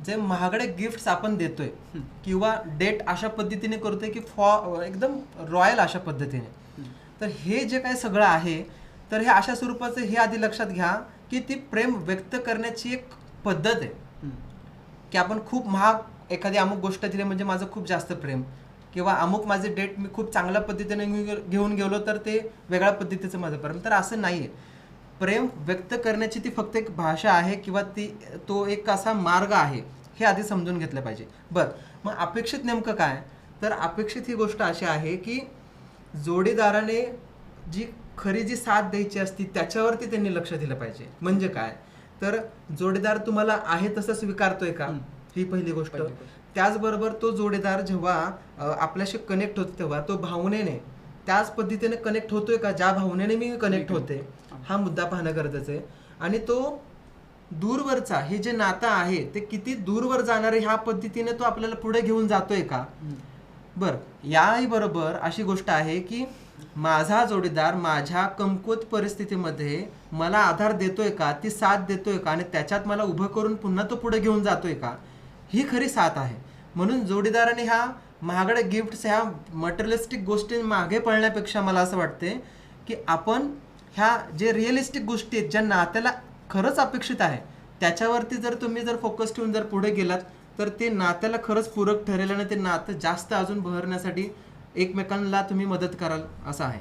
जे महागडे गिफ्ट्स आपण देतोय किंवा डेट अशा पद्धतीने करतोय की एकदम रॉयल अशा पद्धतीने, तर हे जे काही सगळं आहे तर हे अशा स्वरूपाचं हे आधी लक्षात घ्या की ती प्रेम व्यक्त करण्याची एक पद्धत आहे. की आपण खूप महाग एखादी अमुक गोष्ट दिली म्हणजे माझं खूप जास्त प्रेम, किंवा अमुक माझे डेट मी खूप चांगल्या पद्धतीने घेऊन गेलो तर ते वेगळ्या पद्धतीचं माझं प्रेम. तर असं नाही आहे. प्रेम व्यक्त करण्याची ती फक्त एक भाषा आहे किंवा तो एक असा मार्ग आहे, हे आधी समजून घेतलं पाहिजे. बरं, मग अपेक्षित नेमकं काय? तर अपेक्षित ही गोष्ट अशी आहे की जोडीदाराने जी साथ द्यायची असती त्याच्यावरती त्यांनी लक्ष दिलं पाहिजे. म्हणजे काय? तर जोडीदार तुम्हाला आहे तसं स्वीकारतोय का, ही पहिली गोष्ट. त्याचबरोबर तो जोडीदार जेव्हा आपल्याशी कनेक्ट होतो तेव्हा तो भावनेने त्याच पद्धतीने कनेक्ट होतोय का ज्या भावनेने मी कनेक्ट होते, हा मुद्दा पाहणं गरजेचं आहे. आणि तो दूरवरचा हे जे नातं आहे ते किती दूरवर जाणार आहे ह्या पद्धतीने तो आपल्याला पुढे घेऊन जातोय का. बर, याही बरोबर अशी गोष्ट आहे की माझा जोडीदार माझ्या कमकुवत परिस्थितीमध्ये मला आधार देतोय का, ती साथ देतोय का, आणि त्याच्यात मला उभं करून पुन्हा तो पुढे घेऊन जातोय का, ही खरी साथ आहे. म्हणून जोडीदाराने ह्या महागड्या गिफ्ट्स ह्या मटेरियलिस्टिक गोष्टी मागे पळण्यापेक्षा मला असं वाटते की आपण ह्या जे रिअलिस्टिक गोष्टी आहेत ज्या नात्याला खरंच अपेक्षित आहे त्याच्यावरती जर तुम्ही फोकस ठेवून जर पुढे गेलात तर ते नात्याला खरंच पूरक ठरेल आणि ते नातं जास्त अजून बहरण्यासाठी एकमेकांना तुम्ही मदत कराल असं आहे.